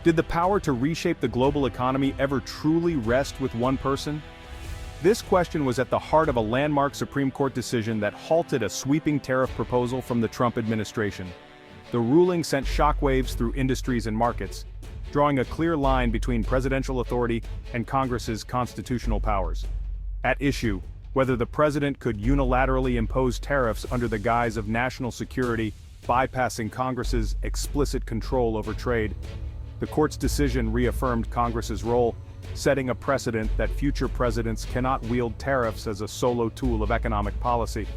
Did the power to reshape the global economy ever truly rest with one person? This question was at the heart of a landmark Supreme Court decision that halted a sweeping tariff proposal from the Trump administration. The ruling sent shockwaves through industries and markets, drawing a clear line between presidential authority and Congress's constitutional powers. At issue, whether the president could unilaterally impose tariffs under the guise of national security, bypassing Congress's explicit control over trade. The court's decision reaffirmed Congress's role, setting a precedent that future presidents cannot wield tariffs as a solo tool of economic policy.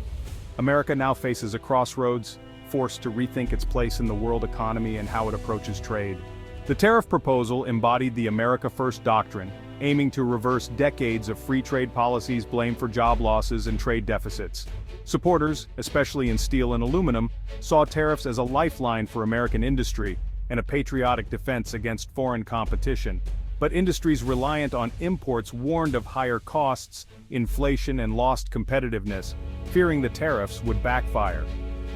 America now faces a crossroads, forced to rethink its place in the world economy and how it approaches trade. The tariff proposal embodied the America First doctrine, aiming to reverse decades of free trade policies blamed for job losses and trade deficits. Supporters, especially in steel and aluminum, saw tariffs as a lifeline for American industry and a patriotic defense against foreign competition. But industries reliant on imports warned of higher costs, inflation, and lost competitiveness, fearing the tariffs would backfire.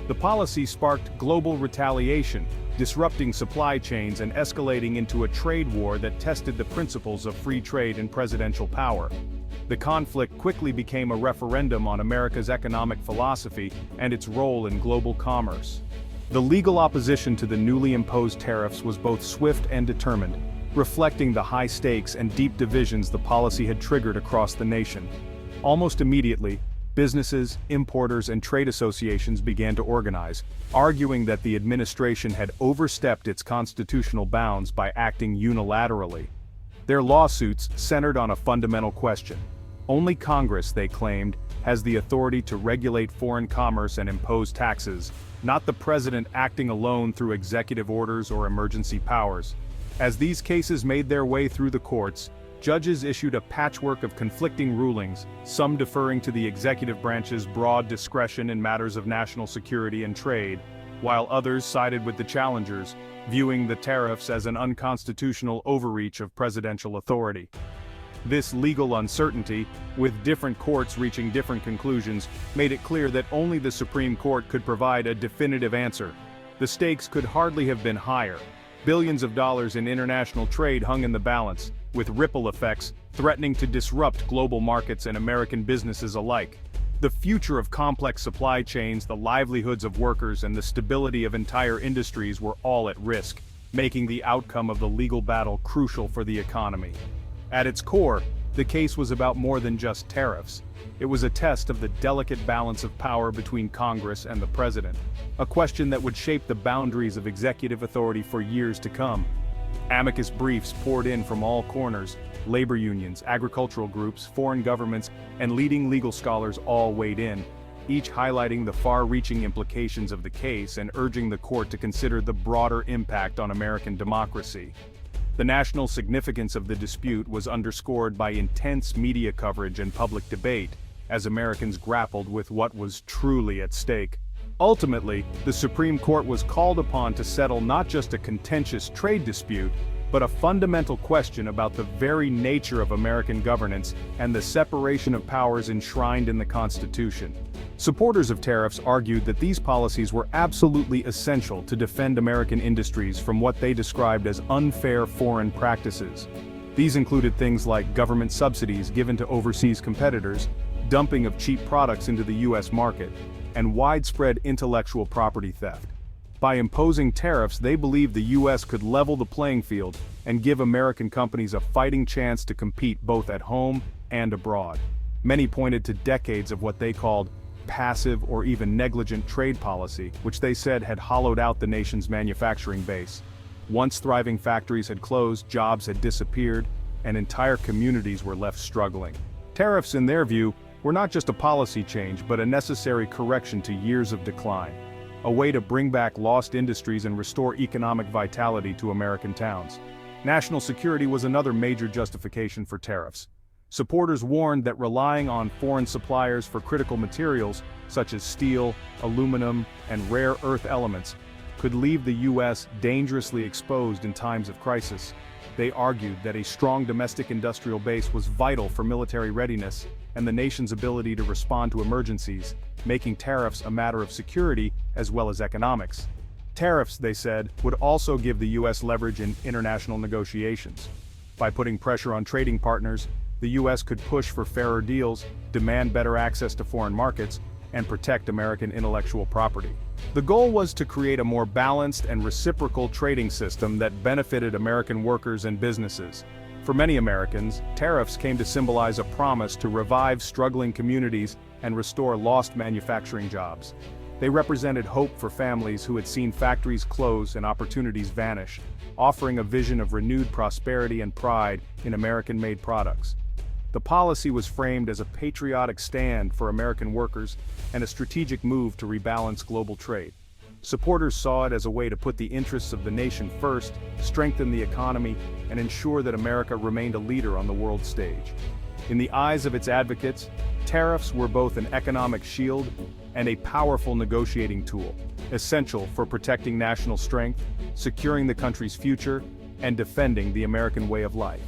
The policy sparked global retaliation, disrupting supply chains and escalating into a trade war that tested the principles of free trade and presidential power. The conflict quickly became a referendum on America's economic philosophy and its role in global commerce. The legal opposition to the newly imposed tariffs was both swift and determined, reflecting the high stakes and deep divisions the policy had triggered across the nation. Almost immediately, businesses, importers, and trade associations began to organize, arguing that the administration had overstepped its constitutional bounds by acting unilaterally. Their lawsuits centered on a fundamental question. Only Congress, they claimed, has the authority to regulate foreign commerce and impose taxes, not the president acting alone through executive orders or emergency powers. As these cases made their way through the courts, judges issued a patchwork of conflicting rulings, some deferring to the executive branch's broad discretion in matters of national security and trade, while others sided with the challengers, viewing the tariffs as an unconstitutional overreach of presidential authority. This legal uncertainty, with different courts reaching different conclusions, made it clear that only the Supreme Court could provide a definitive answer. The stakes could hardly have been higher. Billions of dollars in international trade hung in the balance, with ripple effects threatening to disrupt global markets and American businesses alike. The future of complex supply chains, the livelihoods of workers, and the stability of entire industries were all at risk, making the outcome of the legal battle crucial for the economy. At its core, the case was about more than just tariffs. It was a test of the delicate balance of power between Congress and the president, a question that would shape the boundaries of executive authority for years to come. Amicus briefs poured in from all corners. Labor unions, agricultural groups, foreign governments, and leading legal scholars all weighed in, each highlighting the far-reaching implications of the case and urging the court to consider the broader impact on American democracy. The national significance of the dispute was underscored by intense media coverage and public debate, as Americans grappled with what was truly at stake. Ultimately, the Supreme Court was called upon to settle not just a contentious trade dispute, but a fundamental question about the very nature of American governance and the separation of powers enshrined in the Constitution. Supporters of tariffs argued that these policies were absolutely essential to defend American industries from what they described as unfair foreign practices. These included things like government subsidies given to overseas competitors, dumping of cheap products into the U.S. market, and widespread intellectual property theft. By imposing tariffs, they believed the U.S. could level the playing field and give American companies a fighting chance to compete both at home and abroad. Many pointed to decades of what they called passive or even negligent trade policy, which they said had hollowed out the nation's manufacturing base. Once thriving factories had closed, jobs had disappeared, and entire communities were left struggling. Tariffs, in their view, were not just a policy change but a necessary correction to years of decline, a way to bring back lost industries and restore economic vitality to American towns. National security was another major justification for tariffs. Supporters warned that relying on foreign suppliers for critical materials, such as steel, aluminum, and rare earth elements, could leave the U.S. dangerously exposed in times of crisis. They argued that a strong domestic industrial base was vital for military readiness and the nation's ability to respond to emergencies, making tariffs a matter of security as well as economics. Tariffs, they said, would also give the U.S. leverage in international negotiations. By putting pressure on trading partners, the U.S. could push for fairer deals, demand better access to foreign markets, and protect American intellectual property. The goal was to create a more balanced and reciprocal trading system that benefited American workers and businesses. For many Americans, tariffs came to symbolize a promise to revive struggling communities and restore lost manufacturing jobs. They represented hope for families who had seen factories close and opportunities vanish, offering a vision of renewed prosperity and pride in American-made products. The policy was framed as a patriotic stand for American workers and a strategic move to rebalance global trade. Supporters saw it as a way to put the interests of the nation first, strengthen the economy, and ensure that America remained a leader on the world stage. In the eyes of its advocates, tariffs were both an economic shield and a powerful negotiating tool, essential for protecting national strength, securing the country's future, and defending the American way of life.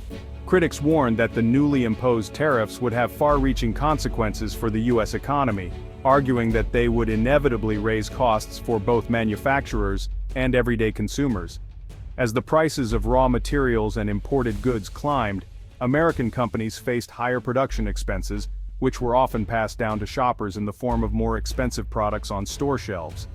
Critics warned that the newly imposed tariffs would have far-reaching consequences for the U.S. economy, arguing that they would inevitably raise costs for both manufacturers and everyday consumers. As the prices of raw materials and imported goods climbed, American companies faced higher production expenses, which were often passed down to shoppers in the form of more expensive products on store shelves.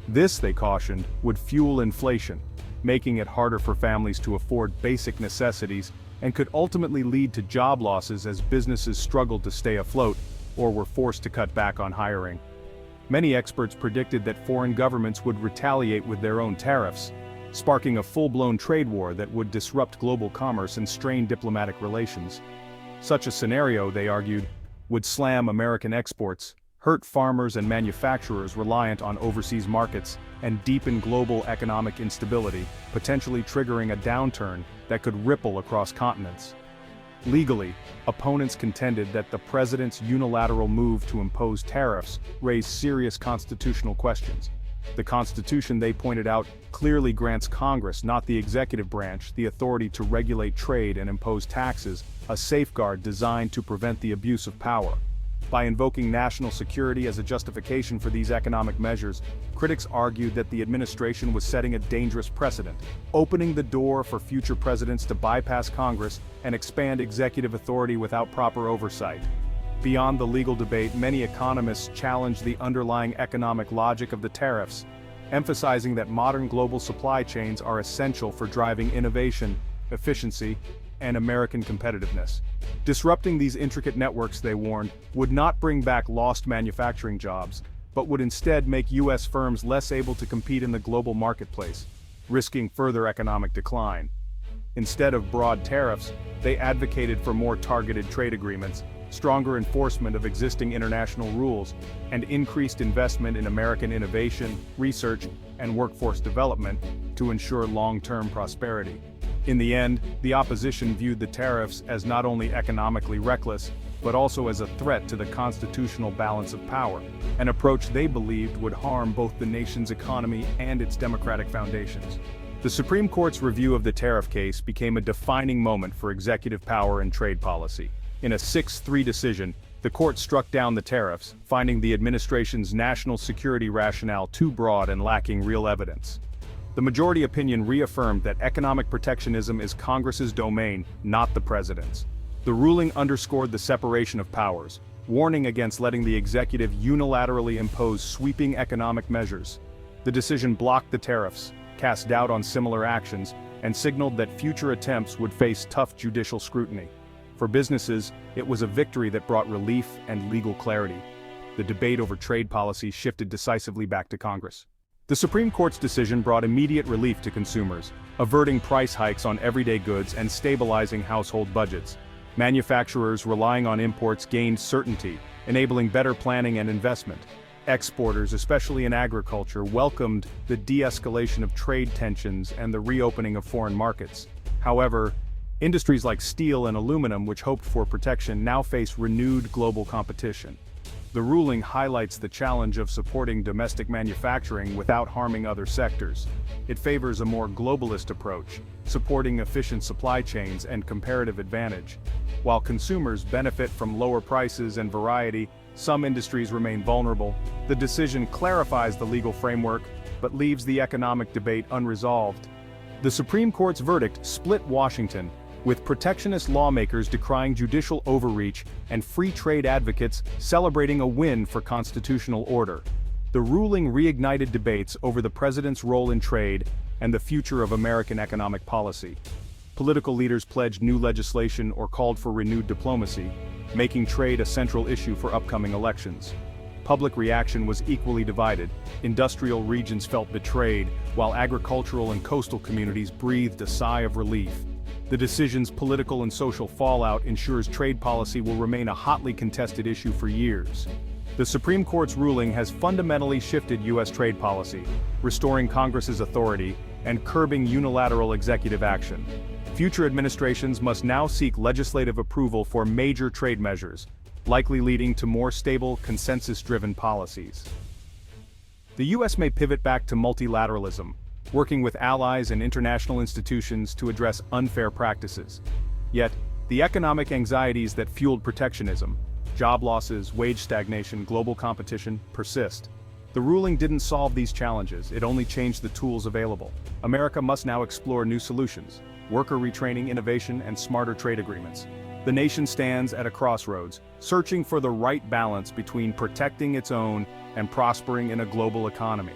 This, they cautioned, would fuel inflation, making it harder for families to afford basic necessities, and could ultimately lead to job losses as businesses struggled to stay afloat or were forced to cut back on hiring. Many experts predicted that foreign governments would retaliate with their own tariffs, sparking a full-blown trade war that would disrupt global commerce and strain diplomatic relations. Such a scenario, they argued, would slam American exports, hurt farmers and manufacturers reliant on overseas markets, and deepen global economic instability, potentially triggering a downturn that could ripple across continents. Legally, opponents contended that the president's unilateral move to impose tariffs raised serious constitutional questions. The Constitution, they pointed out, clearly grants Congress, not the executive branch, the authority to regulate trade and impose taxes, a safeguard designed to prevent the abuse of power. By invoking national security as a justification for these economic measures, critics argued that the administration was setting a dangerous precedent, opening the door for future presidents to bypass Congress and expand executive authority without proper oversight. Beyond the legal debate, many economists challenged the underlying economic logic of the tariffs, emphasizing that modern global supply chains are essential for driving innovation, efficiency, and American competitiveness. Disrupting these intricate networks, they warned, would not bring back lost manufacturing jobs, but would instead make U.S. firms less able to compete in the global marketplace, risking further economic decline. Instead of broad tariffs, they advocated for more targeted trade agreements, stronger enforcement of existing international rules, and increased investment in American innovation, research, and workforce development to ensure long-term prosperity. In the end, the opposition viewed the tariffs as not only economically reckless, but also as a threat to the constitutional balance of power, an approach they believed would harm both the nation's economy and its democratic foundations. The Supreme Court's review of the tariff case became a defining moment for executive power and trade policy. In a 6-3 decision, the court struck down the tariffs, finding the administration's national security rationale too broad and lacking real evidence. The majority opinion reaffirmed that economic protectionism is Congress's domain, not the president's. The ruling underscored the separation of powers, warning against letting the executive unilaterally impose sweeping economic measures. The decision blocked the tariffs, cast doubt on similar actions, and signaled that future attempts would face tough judicial scrutiny. For businesses, it was a victory that brought relief and legal clarity. The debate over trade policy shifted decisively back to Congress. The Supreme Court's decision brought immediate relief to consumers, averting price hikes on everyday goods and stabilizing household budgets. Manufacturers relying on imports gained certainty, enabling better planning and investment. Exporters, especially in agriculture, welcomed the de-escalation of trade tensions and the reopening of foreign markets. However, industries like steel and aluminum, which hoped for protection, now face renewed global competition. The ruling highlights the challenge of supporting domestic manufacturing without harming other sectors. It favors a more globalist approach, supporting efficient supply chains and comparative advantage. While consumers benefit from lower prices and variety, some industries remain vulnerable. The decision clarifies the legal framework, but leaves the economic debate unresolved. The Supreme Court's verdict split Washington, with protectionist lawmakers decrying judicial overreach and free trade advocates celebrating a win for constitutional order. The ruling reignited debates over the president's role in trade and the future of American economic policy. Political leaders pledged new legislation or called for renewed diplomacy, making trade a central issue for upcoming elections. Public reaction was equally divided. Industrial regions felt betrayed, while agricultural and coastal communities breathed a sigh of relief. The decision's political and social fallout ensures trade policy will remain a hotly contested issue for years. The Supreme Court's ruling has fundamentally shifted U.S. trade policy, restoring Congress's authority and curbing unilateral executive action. Future administrations must now seek legislative approval for major trade measures, likely leading to more stable, consensus-driven policies. The U.S. may pivot back to multilateralism, working with allies and international institutions to address unfair practices. Yet, the economic anxieties that fueled protectionism, job losses, wage stagnation, global competition, persist. The ruling didn't solve these challenges, it only changed the tools available. America must now explore new solutions: worker retraining, innovation, and smarter trade agreements. The nation stands at a crossroads, searching for the right balance between protecting its own and prospering in a global economy.